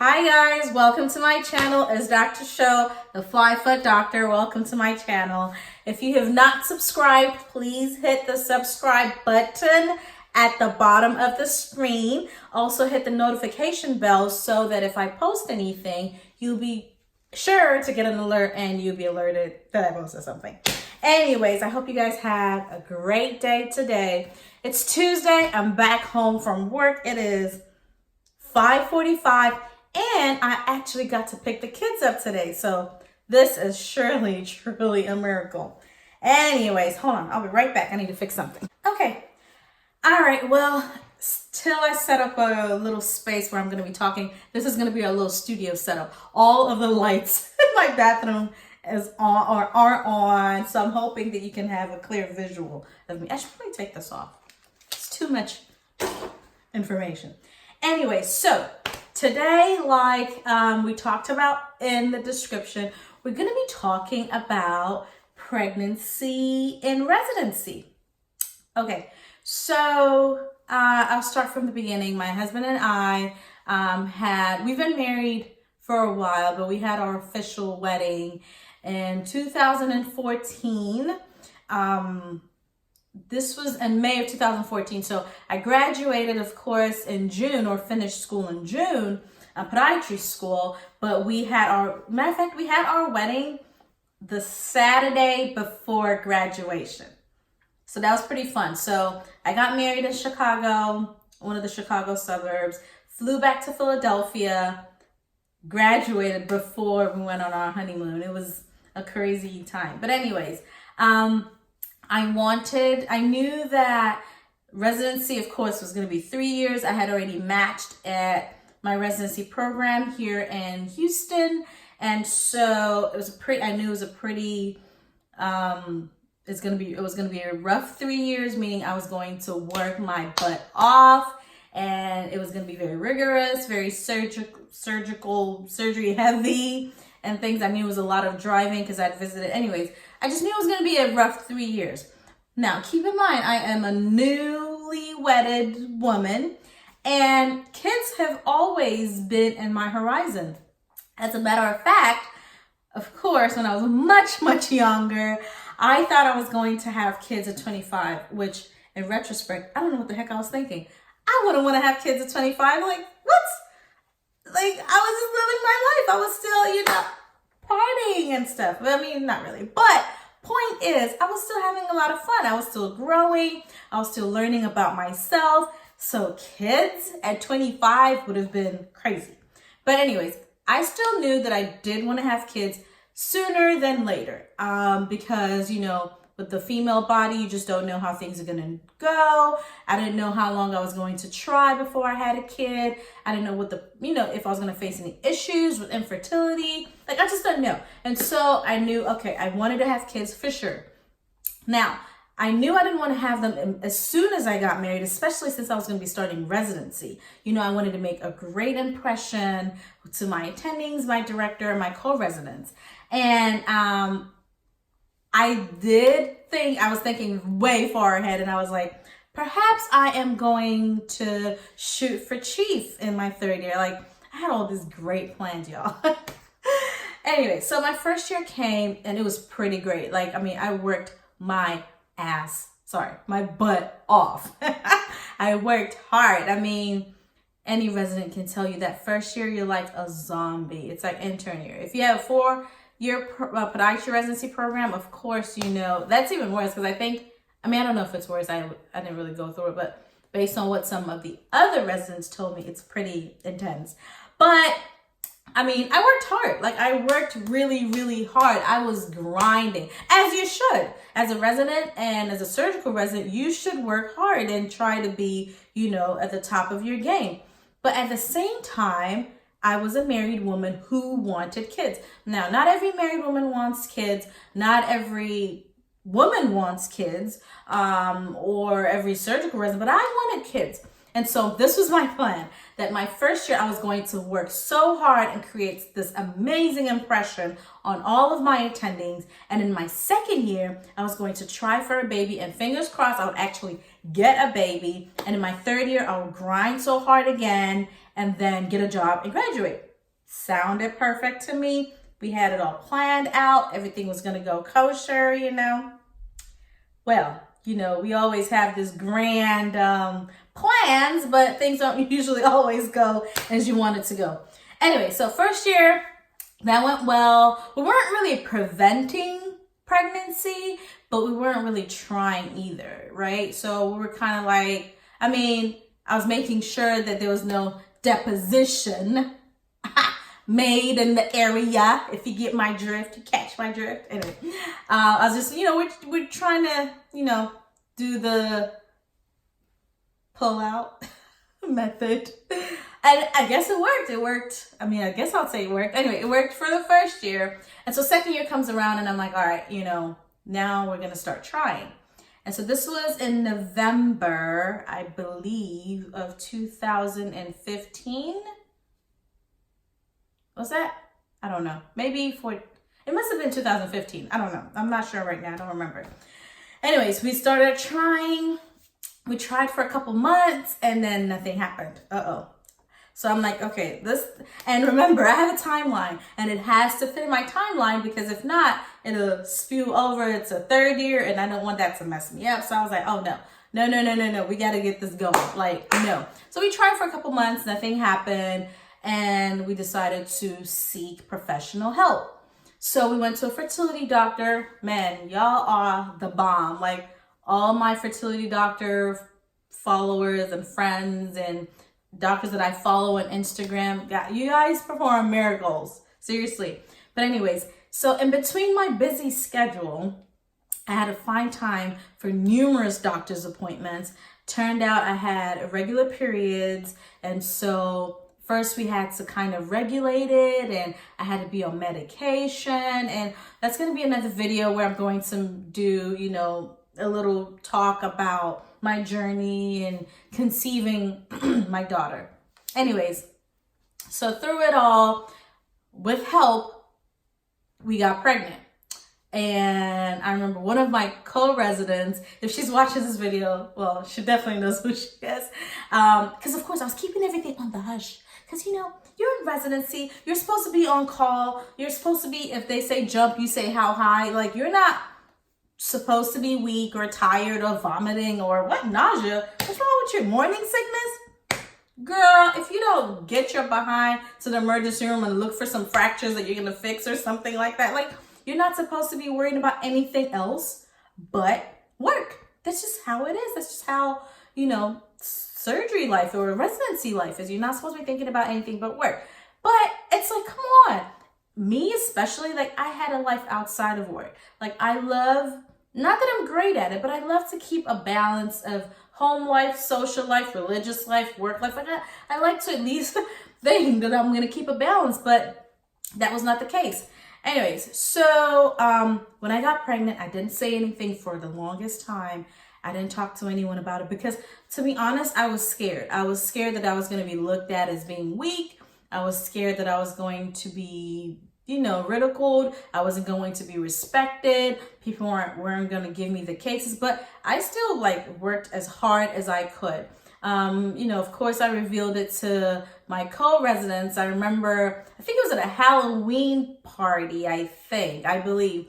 Hi guys, welcome to my channel. It's Dr. Show, the 5-foot doctor. Welcome to my channel. If you have not subscribed, please hit the subscribe button at the bottom of the screen. Also hit the notification bell so that if I post anything, you'll be sure to get an alert and you'll be alerted that I posted something. Anyways, I hope you guys had a great day today. It's Tuesday. I'm back home from work. It is 5:45. And I actually got to pick the kids up today. So this is surely, truly a miracle. Anyways, hold on. I'll be right back. I need to fix something. Okay. All right. Well, till I set up a little space where I'm going to be talking, this is going to be a little studio setup. All of the lights in my bathroom is on or are on. So I'm hoping that you can have a clear visual of me. I should probably take this off. It's too much information. Anyway, so today, like we talked about in the description, we're going to be talking about pregnancy in residency. Okay, so I'll start from the beginning. My husband and I we've been married for a while, but we had our official wedding in 2014. This was in May of 2014. So I graduated, of course, in June, or finished school in June, podiatry school. But we had we had our wedding the Saturday before graduation. So that was pretty fun. So I got married in Chicago, one of the Chicago suburbs, flew back to Philadelphia, graduated before we went on our honeymoon. It was a crazy time. But anyways, I knew that residency, of course, was going to be 3 years. I had already matched at my residency program here in Houston. And so I knew it was going to be a rough 3 years, meaning I was going to work my butt off, and it was going to be very rigorous, very surgery heavy, and things. I knew it was a lot of driving because I'd visited. Anyways, I just knew it was going to be a rough 3 years. Now, keep in mind, I am a newly wedded woman, and kids have always been in my horizon. As a matter of fact, of course, when I was much, much younger, I thought I was going to have kids at 25, which in retrospect, I don't know what the heck I was thinking. I wouldn't want to have kids at 25. Like, what? Like, I was just living my life. I was still, partying and stuff. I mean, not really. But point is, I was still having a lot of fun. I was still growing. I was still learning about myself. So kids at 25 would have been crazy. But anyways, I still knew that I did want to have kids sooner than later. Because, with the female body, you just don't know how things are going to go. I didn't know how long I was going to try before I had a kid. I didn't know if I was going to face any issues with infertility. Like, I just didn't know. And so I knew, okay, I wanted to have kids for sure. Now, I knew I didn't want to have them as soon as I got married, especially since I was going to be starting residency. I wanted to make a great impression to my attendings, my director, and my co-residents. And I was thinking way far ahead, and I was like, perhaps I am going to shoot for chief in my third year. Like, I had all these great plans, y'all. Anyway, so my first year came, and it was pretty great. Like, I worked my butt off. I worked hard. Any resident can tell you that first year, you're like a zombie. It's like intern year. If you have a 4-year podiatry residency program, of course, that's even worse, because I don't know if it's worse. I didn't really go through it, but based on what some of the other residents told me, it's pretty intense. But I worked hard. Like, I worked really, really hard. I was grinding, as you should. As a resident and as a surgical resident, you should work hard and try to be, at the top of your game. But at the same time, I was a married woman who wanted kids. Now, not every married woman wants kids. Not every woman wants kids, or every surgical resident, but I wanted kids. And so this was my plan, that my first year I was going to work so hard and create this amazing impression on all of my attendings. And in my second year, I was going to try for a baby, and fingers crossed I would actually get a baby. And in my third year, I would grind so hard again and then get a job and graduate. Sounded perfect to me. We had it all planned out. Everything was going to go kosher, you know. Well, you know, we always have this grand plans, but things don't usually always go as you want it to go. Anyway, so first year, that went well. We weren't really preventing pregnancy, but we weren't really trying either, right? So we were kind of like, I mean, I was making sure that there was no deposition made in the area, if you get my drift, you catch my drift. Anyway, I was just, you know, we're trying to, you know, do the pull out method. And I guess it worked. It worked. I mean, I guess I'll say it worked. Anyway, it worked for the first year. And so second year comes around and I'm like, all right, you know, now we're going to start trying. And so this was in November, I believe, of 2015. Was that? I don't know. Maybe it must have been 2015. I don't know. I'm not sure right now. I don't remember. Anyways, we started trying. We tried for a couple months and then nothing happened. So I'm like, okay, and remember, I have a timeline and it has to fit in my timeline because if not, it'll spew over. It's a third year and I don't want that to mess me up. So I was like, oh no. We got to get this going. Like, no. So we tried for a couple months, nothing happened. And we decided to seek professional help. So we went to a fertility doctor. Man, y'all are the bomb. Like all my fertility doctor followers and friends and doctors that I follow on Instagram, you guys perform miracles. Seriously. But anyways, so in between my busy schedule, I had to find time for numerous doctor's appointments. Turned out I had irregular periods. And so first we had to kind of regulate it and I had to be on medication. And that's going to be another video where I'm going to do, you know, a little talk about my journey and conceiving my daughter. Anyways, so through it all, with help, we got pregnant. And I remember one of my co-residents, if she's watching this video, well, she definitely knows who she is. Because of course I was keeping everything on the hush. Because, you know, you're in residency. You're supposed to be on call. You're supposed to be, if they say jump, you say how high. Like, you're not supposed to be weak or tired or vomiting or what, nausea. What's wrong with your morning sickness? Girl, if you don't get your behind to the emergency room and look for some fractures that you're going to fix or something like that, like, you're not supposed to be worrying about anything else but work. That's just how it is. That's just how, you know, surgery life or residency life is. You're not supposed to be thinking about anything but work. But it's like, come on. Me especially, like I had a life outside of work. Like I love, not that I'm great at it, but I love to keep a balance of home life, social life, religious life, work life. Like I like to at least think that I'm going to keep a balance, but that was not the case. Anyways, so when I got pregnant, I didn't say anything for the longest time. I didn't talk to anyone about it because, to be honest, I was scared. I was scared that I was going to be looked at as being weak. I was scared that I was going to be, you know, ridiculed. I wasn't going to be respected. People weren't going to give me the cases, but I still like worked as hard as I could. You know, of course, I revealed it to my co-residents. I remember, I think it was at a Halloween party, I believe.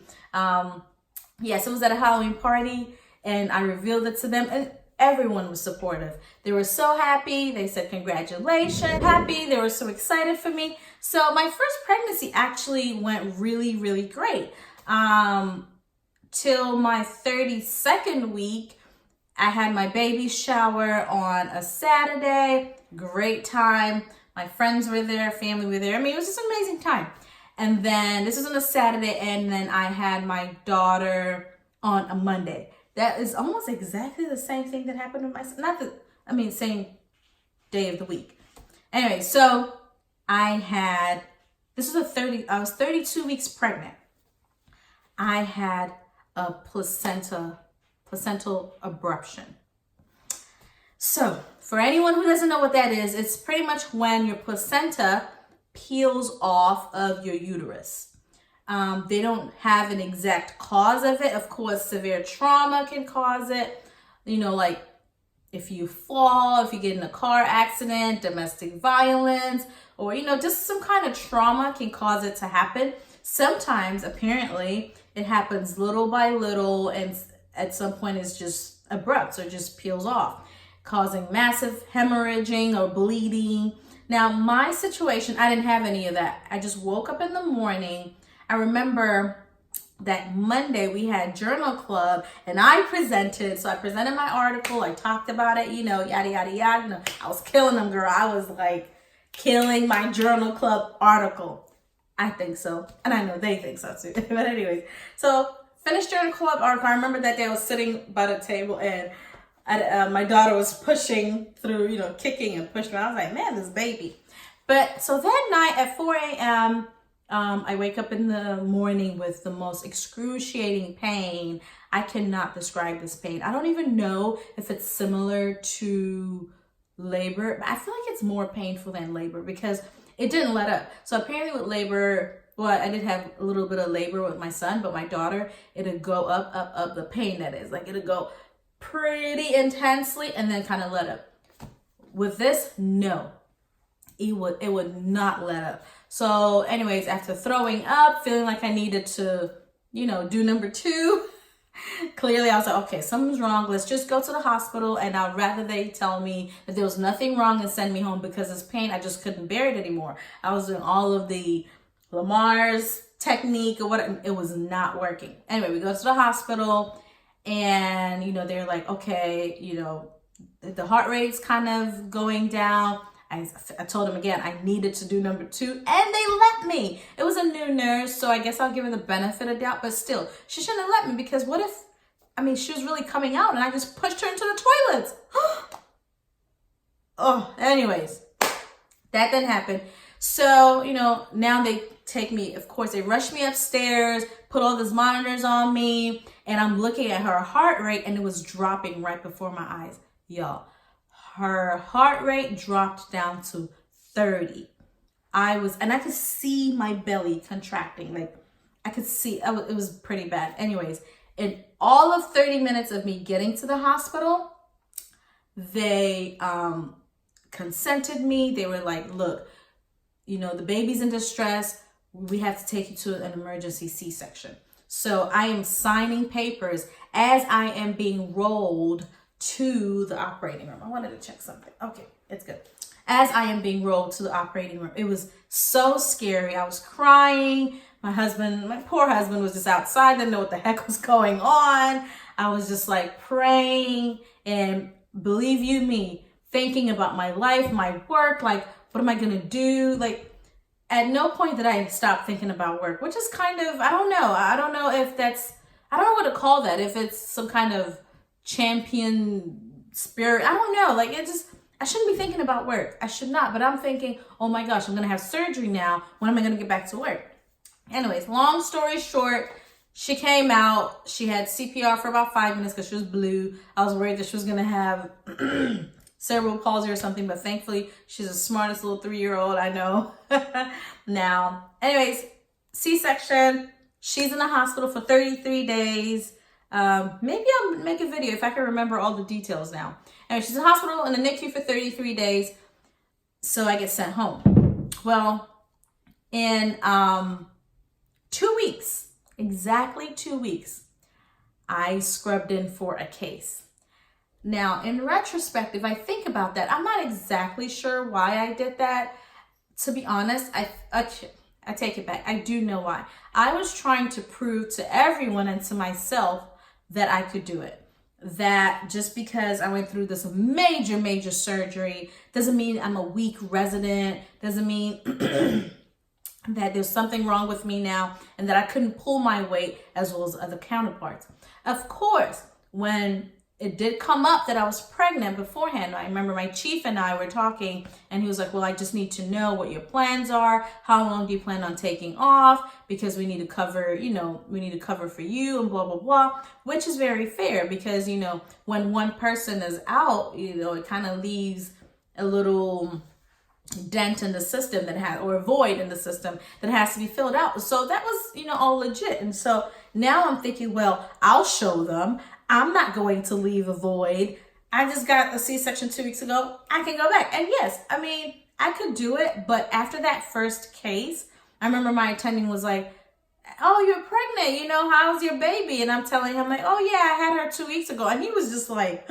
Yes, it was at a Halloween party. And I revealed it to them and everyone was supportive. They were so happy. They said, congratulations, happy. They were so excited for me. So my first pregnancy actually went really, really great. Till my 32nd week, I had my baby shower on a Saturday. Great time. My friends were there, family were there. I mean, it was just an amazing time. And then this was on a Saturday and then I had my daughter on a Monday. That is almost exactly the same thing that happened with my, same day of the week. Anyway, so I was 32 weeks pregnant. I had a placental abruption. So for anyone who doesn't know what that is, it's pretty much when your placenta peels off of your uterus. They don't have an exact cause of it. Of course, severe trauma can cause it. You know, like if you fall, if you get in a car accident, domestic violence, or, just some kind of trauma can cause it to happen. Sometimes, apparently, it happens little by little, and at some point it's just abrupt, so it just peels off, causing massive hemorrhaging or bleeding. Now, my situation, I didn't have any of that. I just woke up in the morning. I remember that Monday we had journal club and I presented. So I presented my article. I talked about it, yada, yada, yada. I was killing them, girl. I was like killing my journal club article. I think so. And I know they think so too. But anyways, so finished journal club article. I remember that day I was sitting by the table and my daughter was pushing through, kicking and pushing. I was like, man, this baby. But so that night at 4 a.m., I wake up in the morning with the most excruciating pain. I cannot describe this pain. I don't even know if it's similar to labor. I feel like it's more painful than labor because it didn't let up. So apparently with labor, well, I did have a little bit of labor with my son, but my daughter, it'd go up, the pain that is. Like it'd go pretty intensely and then kind of let up. With this, no, it would not let up. So anyways, after throwing up, feeling like I needed to, do number 2, clearly I was like, okay, something's wrong. Let's just go to the hospital. And I'd rather they tell me that there was nothing wrong and send me home because this pain, I just couldn't bear it anymore. I was doing all of the Lamar's technique or what, it was not working. Anyway, we go to the hospital and, they're like, okay, the heart rate's kind of going down. I told them again, I needed to do number 2 and they let me. It was a new nurse, so I guess I'll give her the benefit of doubt, but still, she shouldn't have let me because what if, she was really coming out and I just pushed her into the toilets. Oh, anyways, that didn't happen. So, now they take me, of course, they rush me upstairs, put all these monitors on me, and I'm looking at her heart rate and it was dropping right before my eyes, y'all. Her heart rate dropped down to 30. And I could see my belly contracting. Like I could see, it was pretty bad. Anyways, in all of 30 minutes of me getting to the hospital, they consented me. They were like, look, the baby's in distress. We have to take you to an emergency C-section. So I am signing papers as I am being rolled to the operating room. I wanted to check something. Okay, it's good. As I am being rolled to the operating room, it was so scary. I was crying. My poor husband was just outside, didn't know what the heck was going on. I was just like praying and believe you me, thinking about my life, my work, like what am I gonna do? Like at no point did I stop thinking about work, which is kind of, I don't know. I don't know if that's, I don't know what to call that. If it's some kind of champion spirit, I don't know. Like I shouldn't be thinking about work. I should not, but I'm thinking, oh my gosh, I'm gonna have surgery now. When am I gonna get back to work? Anyways, long story short, she came out. She had CPR for about 5 minutes because she was blue. I was worried that she was gonna have cerebral palsy or something, but thankfully she's the smartest little 3-year-old I know. Now, anyways, C-section. She's in the hospital for 33 days. Maybe I'll make a video if I can remember all the details now. Anyway, she's in the hospital in the NICU for 33 days. So I get sent home. Well, in 2 weeks, exactly 2 weeks, I scrubbed in for a case. Now, in retrospect, if I think about that, I'm not exactly sure why I did that. To be honest, I take it back. I do know why. I was trying to prove to everyone and to myself that I could do it. That just because I went through this major surgery doesn't mean I'm a weak resident, doesn't mean that there's something wrong with me now and that I couldn't pull my weight as well as other counterparts. Of course, when it did come up that I was pregnant beforehand, I remember my chief and I were talking and he was like, well, I just need to know what your plans are. How long do you plan on taking off? Because we need to cover, we need to cover for you and blah, blah, blah, which is very fair because, when one person is out, it kind of leaves a little dent in the system or a void in the system that has to be filled out. So that was, all legit. And so now I'm thinking, well, I'll show them. I'm not going to leave a void. I just got a C-section 2 weeks ago. I can go back. And yes, I could do it. But after that first case, I remember my attending was like, oh, you're pregnant, you know, how's your baby? And I'm telling him like, oh yeah, I had her 2 weeks ago. And he was just like,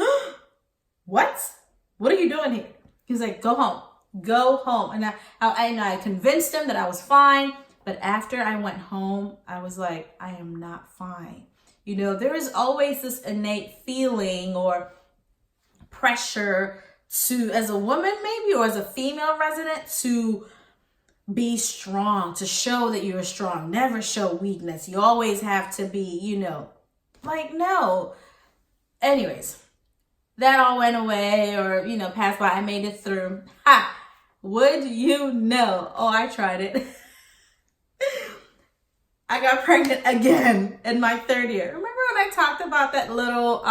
what? What are you doing here? He's like, go home, go home. And I convinced him that I was fine. But after I went home, I was like, I am not fine. You know, there is always this innate feeling or pressure to, as a woman maybe, or as a female resident, to be strong, to show that you're strong. Never show weakness. You always have to be, you know, like, no. Anyways, that all went away, or, you know, passed by. I made it through. Ha! Would you know? Oh, I tried it. I got pregnant again in my third year. Remember when I talked about that little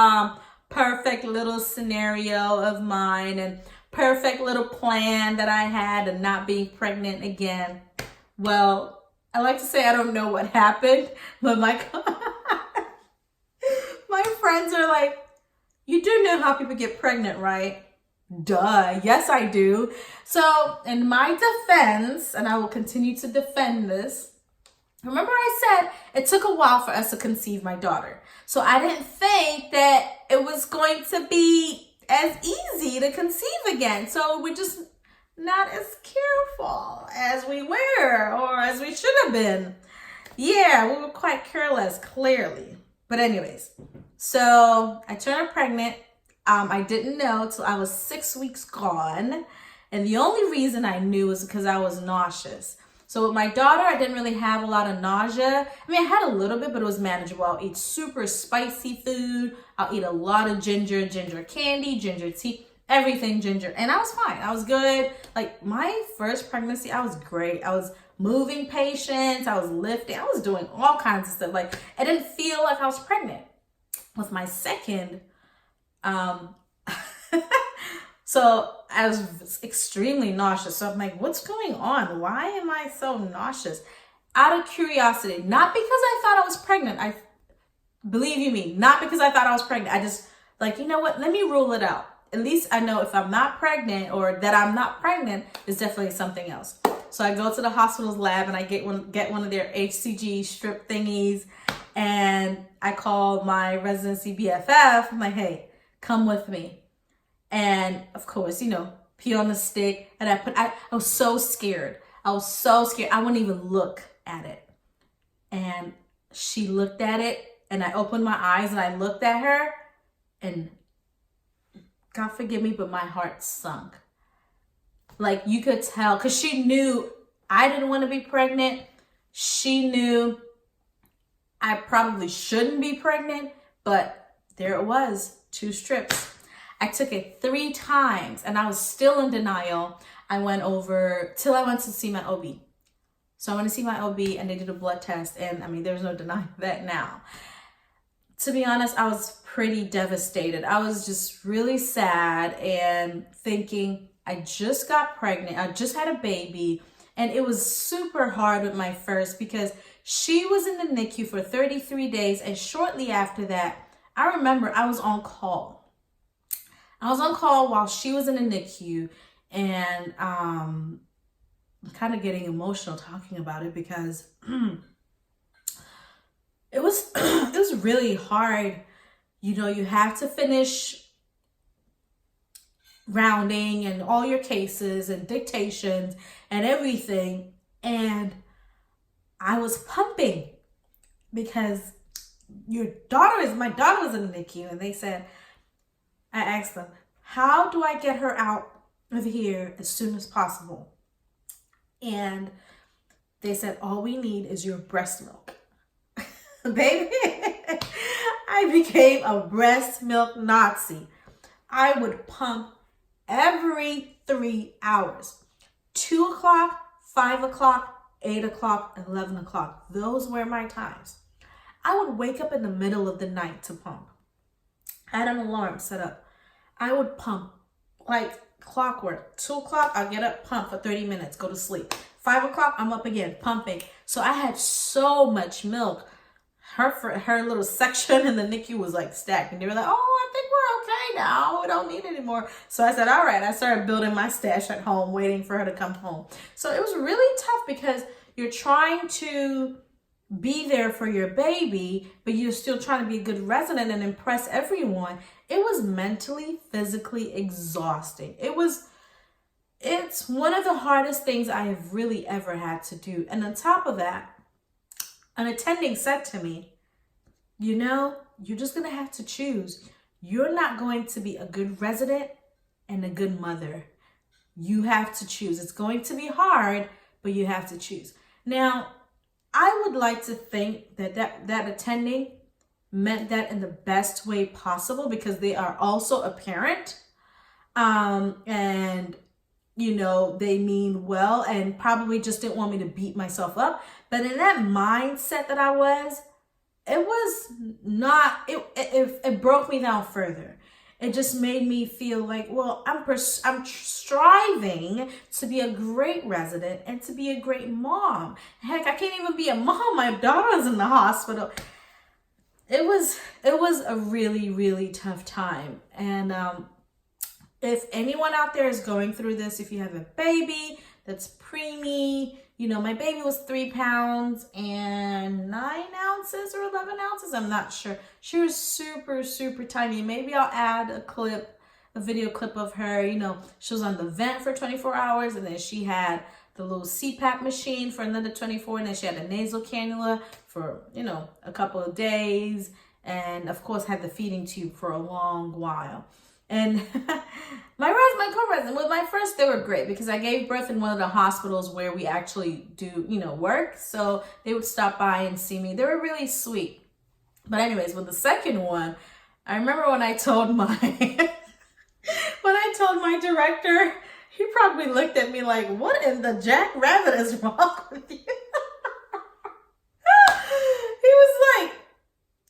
perfect little scenario of mine and perfect little plan that I had and not being pregnant again? Well, I like to say I don't know what happened, but my friends are like, you do know how people get pregnant, right? Duh, yes I do. So in my defense, and I will continue to defend this, remember I said it took a while for us to conceive my daughter. So I didn't think that it was going to be as easy to conceive again. So we're just not as careful as we were, or as we should have been. Yeah, we were quite careless, clearly. But anyways, so I turned pregnant. I didn't know till I was 6 weeks gone. And the only reason I knew was because I was nauseous. So with my daughter, I didn't really have a lot of nausea. I mean, I had a little bit, but it was manageable. I'll eat super spicy food. I'll eat a lot of ginger candy, ginger tea, everything ginger. And I was fine. I was good. Like my first pregnancy, I was great. I was moving patients. I was lifting. I was doing all kinds of stuff. Like I didn't feel like I was pregnant. With my second, so I was extremely nauseous. So I'm like, what's going on? Why am I so nauseous? Out of curiosity, not because I thought I was pregnant. Believe you me, not because I thought I was pregnant. I just like, you know what? Let me rule it out. At least I know if I'm not pregnant, or that I'm not pregnant, is definitely something else. So I go to the hospital's lab and I get one of their HCG strip thingies. And I call my residency BFF. I'm like, hey, come with me. And of course, you know, pee on the stick. And I was so scared. I wouldn't even look at it. And she looked at it, and I opened my eyes and I looked at her, and God forgive me, but my heart sunk. Like you could tell, because she knew I didn't want to be pregnant. She knew I probably shouldn't be pregnant, but there it was, 2 strips. I took it 3 times and I was still in denial. I went over till I went to see my OB. So I went to see my OB and they did a blood test, and I mean, there's no denying that now. To be honest, I was pretty devastated. I was just really sad and thinking, I just got pregnant. I just had a baby, and it was super hard with my first because she was in the NICU for 33 days. And shortly after that, I remember I was on call. I was on call while she was in the NICU, and I'm kind of getting emotional talking about it because it was really hard. You know, you have to finish rounding and all your cases and dictations and everything, and I was pumping because my daughter was in the NICU, and they said, I asked them, how do I get her out of here as soon as possible? And they said, all we need is your breast milk. Baby, I became a breast milk Nazi. I would pump every 3 hours. 2 o'clock, 5 o'clock, 8 o'clock, 11 o'clock. Those were my times. I would wake up in the middle of the night to pump. I had an alarm set up. I would pump like clockwork. 2 o'clock, I'll get up, pump for 30 minutes, go to sleep. 5 o'clock, I'm up again, pumping. So I had so much milk. her little section in the NICU was like stacked, and they were like, "Oh, I think we're okay now. We don't need it anymore." So I said, "All right." I started building my stash at home, waiting for her to come home. So it was really tough because you're trying to be there for your baby, but you're still trying to be a good resident and impress everyone. It was mentally, physically exhausting. It's one of the hardest things I have really ever had to do. And on top of that, an attending said to me, you're just going to have to choose. You're not going to be a good resident and a good mother. You have to choose. It's going to be hard, but you have to choose. Now, I would like to think that attending meant that in the best way possible, because they are also a parent. And they mean well and probably just didn't want me to beat myself up. But in that mindset that I was, it broke me down further. It just made me feel like, well, I'm striving to be a great resident and to be a great mom. Heck, I can't even be a mom. My daughter's in the hospital. It was a really, really tough time. And if anyone out there is going through this, if you have a baby that's preemie, my baby was 3 pounds and 9 ounces or 11 ounces. I'm not sure. She was super, super tiny. Maybe I'll add a video clip of her. She was on the vent for 24 hours, and then she had the little CPAP machine for another 24, and then she had a nasal cannula for, a couple of days, and of course had the feeding tube for a long while. And my co-resident, with my first, they were great because I gave birth in one of the hospitals where we actually do, work. So they would stop by and see me. They were really sweet. But anyways, with the second one, I remember when I told my director, he probably looked at me like, "What in the jackrabbit is wrong with you?" He was like,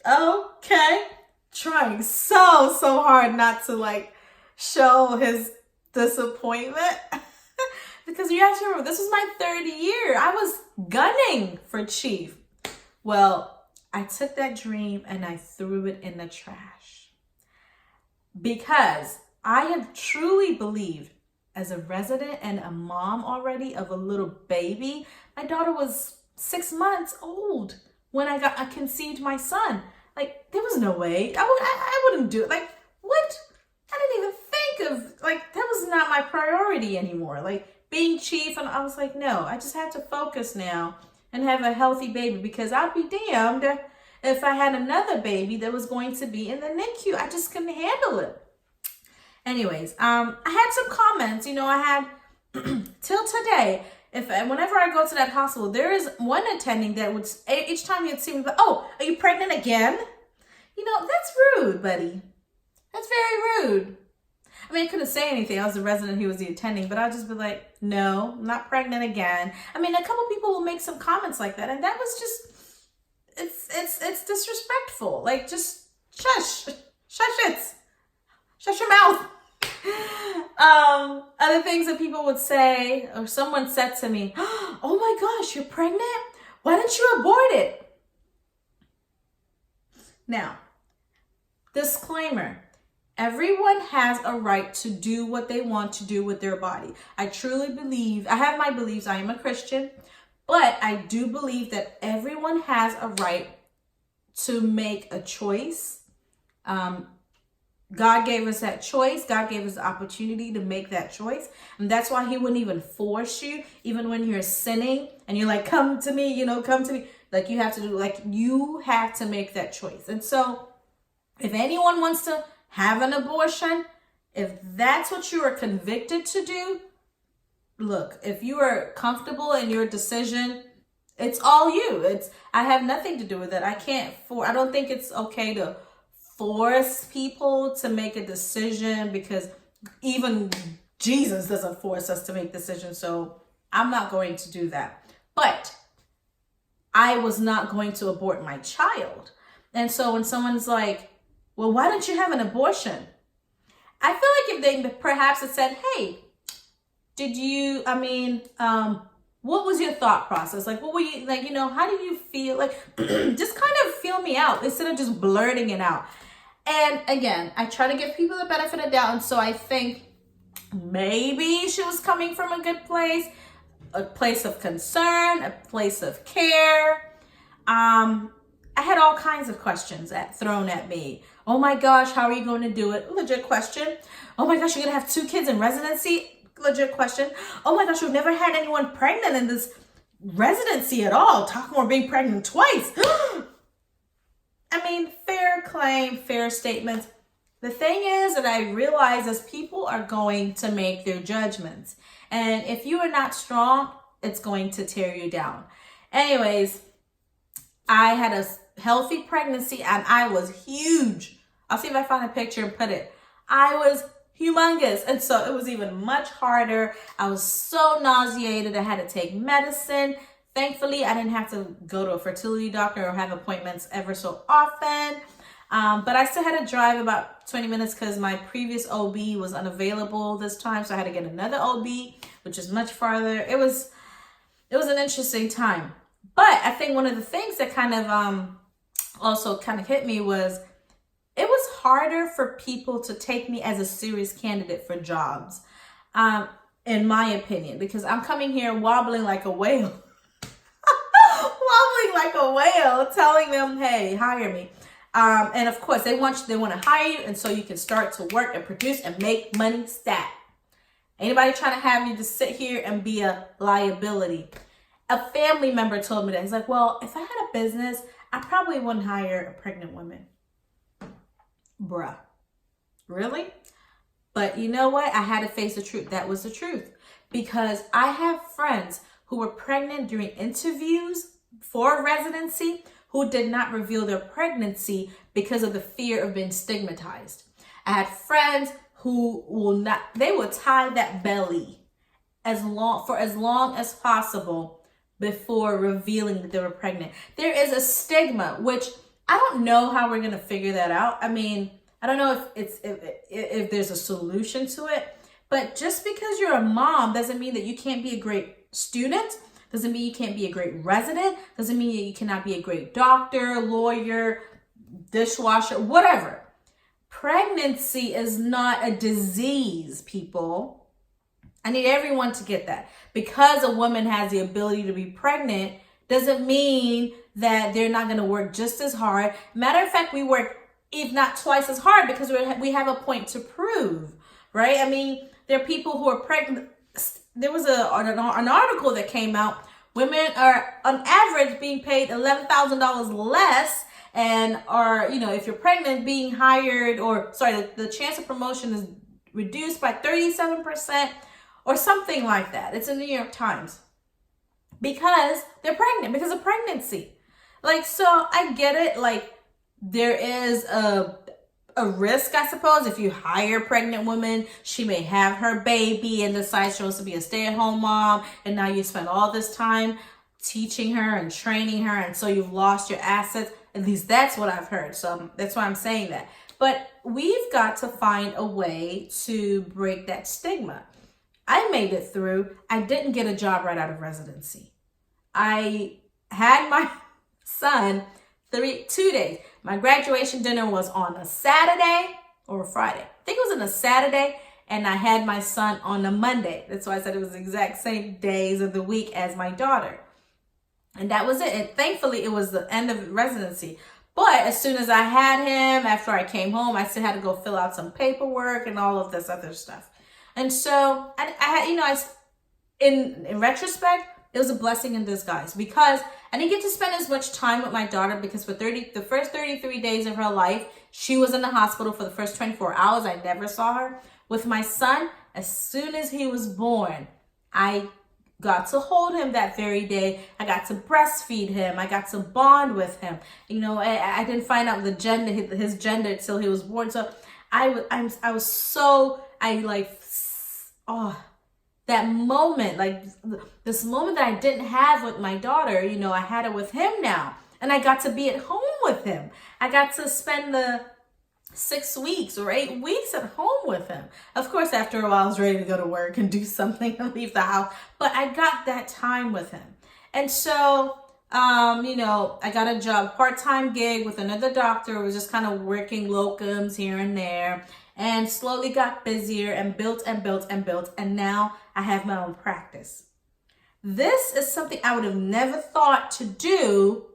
"Okay." Trying so hard not to show his disappointment. Because you have to remember, this was my 3rd year. I was gunning for chief. Well, I took that dream and I threw it in the trash. Because I have truly believed, as a resident and a mom already of a little baby, my daughter was 6 months old when I conceived my son. There was no way. I wouldn't do it. What? I didn't even think of, that was not my priority anymore. Being chief, and I was like, no, I just had to focus now and have a healthy baby, because I'd be damned if I had another baby that was going to be in the NICU. I just couldn't handle it. Anyways, I had some comments, I had till today. Whenever I go to that hospital, there is one attending that would, each time you'd see me, but, "Oh, are you pregnant again?" That's rude, buddy. That's very rude. I mean, I couldn't say anything. I was the resident, he was the attending, but I'd just be like, "No, I'm not pregnant again." I mean, a couple people will make some comments like that, and that was just, it's disrespectful. Just shush it. Shut your mouth. Other things that people would say, or someone said to me, "Oh my gosh, you're pregnant? Why didn't you abort it?" Now, disclaimer, everyone has a right to do what they want to do with their body. I truly believe, I have my beliefs, I am a Christian, but I do believe that everyone has a right to make a choice. God gave us that choice. God gave us the opportunity to make that choice. And that's why he wouldn't even force you, even when you're sinning and you're like, "Come to me, come to me." You have to do, you have to make that choice. And so if anyone wants to have an abortion, if that's what you are convicted to do, look, if you are comfortable in your decision, it's all you. I have nothing to do with it. I don't think it's okay to force people to make a decision, because even Jesus doesn't force us to make decisions. So I'm not going to do that. But I was not going to abort my child. And so when someone's like, "Well, why don't you have an abortion?" I feel like if they perhaps had said, "Hey, what was your thought process? Like, what were you, like, how do you feel? Like, just kind of feel me out instead of just blurting it out. And again, I try to give people the benefit of doubt. And so I think maybe she was coming from a good place, a place of concern, a place of care. I had all kinds of questions thrown at me. Oh my gosh, how are you going to do it? Legit question. Oh my gosh, you're going to have 2 kids in residency? Legit question. Oh my gosh, you've never had anyone pregnant in this residency at all. Talk more being pregnant twice. I mean, fair claim, fair statements. The thing is that I realize is people are going to make their judgments. And if you are not strong, it's going to tear you down. Anyways, I had a healthy pregnancy and I was huge. I'll see if I find a picture and put it. I was humongous. And so it was even much harder. I was so nauseated. I had to take medicine. Thankfully, I didn't have to go to a fertility doctor or have appointments ever so often. But I still had to drive about 20 minutes because my previous OB was unavailable this time. So I had to get another OB, which is much farther. It was an interesting time. But I think one of the things that kind of also kind of hit me was it was harder for people to take me as a serious candidate for jobs, in my opinion, because I'm coming here wobbling like a whale. Wobbling like a whale, telling them, hey, hire me. And of course, they want to hire you, and so you can start to work and produce and make money stat. Anybody trying to have you to sit here and be a liability? A family member told me that. He's like, well, if I had a business, I probably wouldn't hire a pregnant woman. Bruh. Really? But you know what? I had to face the truth. That was the truth. Because I have friends who were pregnant during interviews for residency who did not reveal their pregnancy because of the fear of being stigmatized. I had friends who will tie that belly for as long as possible before revealing that they were pregnant. There is a stigma, which I don't know how we're going to figure that out. I mean, I don't know if there's a solution to it, but just because you're a mom doesn't mean that you can't be a great student, doesn't mean you can't be a great resident, doesn't mean that you cannot be a great doctor, lawyer, dishwasher, whatever. Pregnancy is not a disease, people. I need everyone to get that. Because a woman has the ability to be pregnant doesn't mean that they're not going to work just as hard. Matter of fact, we work, if not twice as hard, because we have a point to prove, right? I mean, there are people who are pregnant. There was an article that came out. Women are on average being paid $11,000 less and are, if you're pregnant, being hired the chance of promotion is reduced by 37% or something like that. It's in the New York Times. Because they're pregnant, because of pregnancy. So I get it. There is a risk, I suppose, if you hire a pregnant woman, she may have her baby and decide she wants to be a stay-at-home mom, and now you spend all this time teaching her and training her, and so you've lost your assets. At least that's what I've heard. So that's why I'm saying that. But we've got to find a way to break that stigma. I made it through. I didn't get a job right out of residency. I had my son 2 days. My graduation dinner was on a Saturday or a Friday. I think it was on a Saturday, and I had my son on a Monday. That's why I said it was the exact same days of the week as my daughter. And that was it. And thankfully, it was the end of residency. But as soon as I had him, after I came home, I still had to go fill out some paperwork and all of this other stuff. And so I had, in retrospect, it was a blessing in disguise because I didn't get to spend as much time with my daughter because for the first 33 days of her life, she was in the hospital for the first 24 hours. I never saw her. With my son, as soon as he was born, I got to hold him that very day. I got to breastfeed him. I got to bond with him. I didn't find out his gender until he was born. So that moment, this moment that I didn't have with my daughter, I had it with him now. And I got to be at home with him. I got to spend the 6 weeks or 8 weeks at home with him. Of course, after a while, I was ready to go to work and do something and leave the house, but I got that time with him. And so, I got a job, part-time gig with another doctor. It was just kind of working locums here and there, and slowly got busier and built and built and built. And now I have my own practice. This is something I would have never thought to do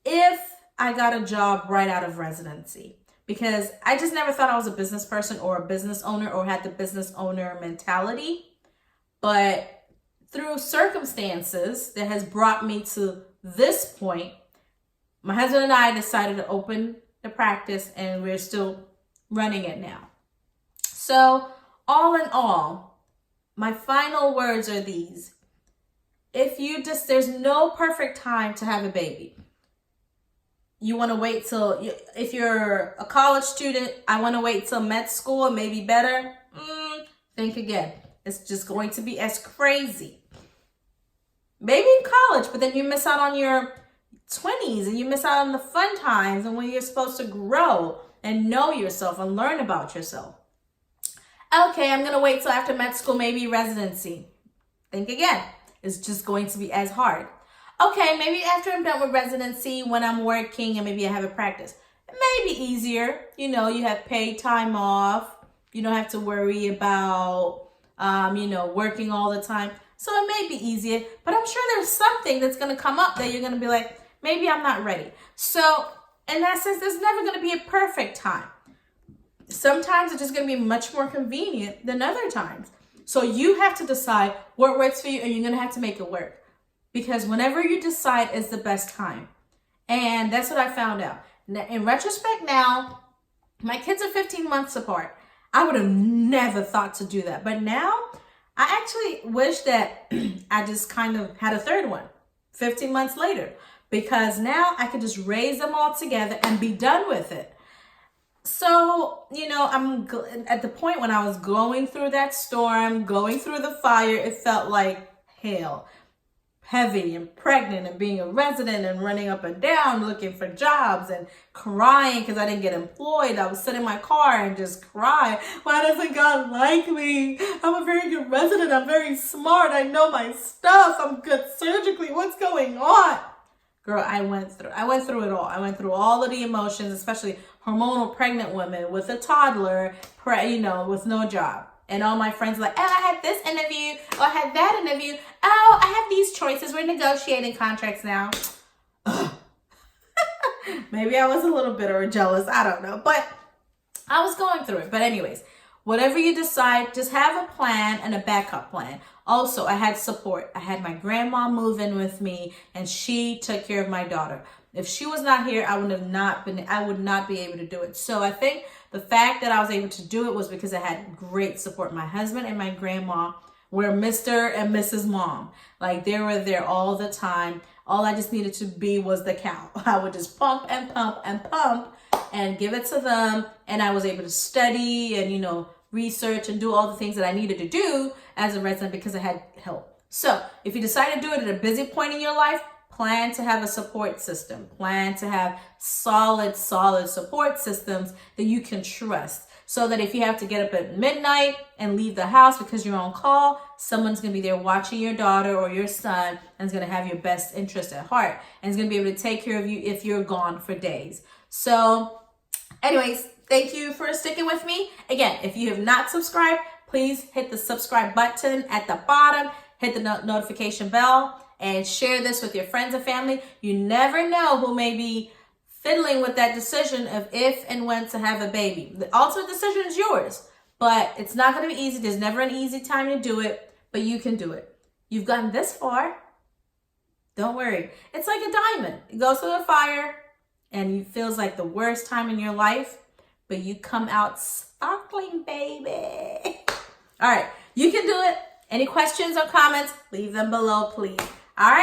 if I got a job right out of residency, because I just never thought I was a business person or a business owner or had the business owner mentality. But through circumstances that has brought me to this point, my husband and I decided to open the practice, and we're still running it now. So all in all, my final words are these. There's no perfect time to have a baby. You want to wait till, if you're a college student, I want to wait till med school and maybe better. Think again. It's just going to be as crazy. Maybe in college, but then you miss out on your 20s and you miss out on the fun times and when you're supposed to grow and know yourself and learn about yourself. Okay, I'm going to wait till after med school, maybe residency. Think again. It's just going to be as hard. Okay, maybe after I'm done with residency, when I'm working and maybe I have a practice, it may be easier. You have paid time off. You don't have to worry about, working all the time. So it may be easier, but I'm sure there's something that's going to come up that you're going to be like, maybe I'm not ready. So in that sense, there's never going to be a perfect time. Sometimes it's just going to be much more convenient than other times. So you have to decide what works for you, and you're going to have to make it work. Because whenever you decide is the best time. And that's what I found out. In retrospect now, my kids are 15 months apart. I would have never thought to do that. But now, I actually wish that I just kind of had a third one 15 months later. Because now I could just raise them all together and be done with it. So, I'm at the point when I was going through that storm, going through the fire, it felt like hell. Heavy and pregnant and being a resident and running up and down looking for jobs and crying because I didn't get employed. I would sit in my car and just cry. Why doesn't God like me? I'm a very good resident. I'm very smart. I know my stuff. I'm good surgically. What's going on? Girl, I went through it all. I went through all of the emotions, especially hormonal pregnant women with a toddler, with no job. And all my friends were like, oh, I had this interview. Oh, I had that interview. Oh, I have these choices. We're negotiating contracts now. Maybe I was a little bitter or jealous. I don't know. But I was going through it. But anyways, whatever you decide, just have a plan and a backup plan. Also, I had support. I had my grandma move in with me, and she took care of my daughter. If she was not here, I would not be able to do it. So I think the fact that I was able to do it was because I had great support. My husband and my grandma were Mr. and Mrs. Mom. Like, they were there all the time. All I just needed to be was the cow. I would just pump and pump and pump and give it to them. And I was able to study and, research and do all the things that I needed to do as a resident because I had help. So if you decide to do it at a busy point in your life, plan to have a support system. Plan to have solid support systems that you can trust. So that if you have to get up at midnight and leave the house because you're on call, someone's going to be there watching your daughter or your son and is going to have your best interest at heart and is going to be able to take care of you if you're gone for days. So anyways, thank you for sticking with me. Again, if you have not subscribed, please hit the subscribe button at the bottom, hit the notification bell, and share this with your friends and family. You never know who may be fiddling with that decision of if and when to have a baby. The ultimate decision is yours, but it's not going to be easy. There's never an easy time to do it, but you can do it. You've gotten this far. Don't worry. It's like a diamond. It goes through the fire, and it feels like the worst time in your life, but you come out sparkling, baby. All right, you can do it. Any questions or comments, leave them below, please. All right.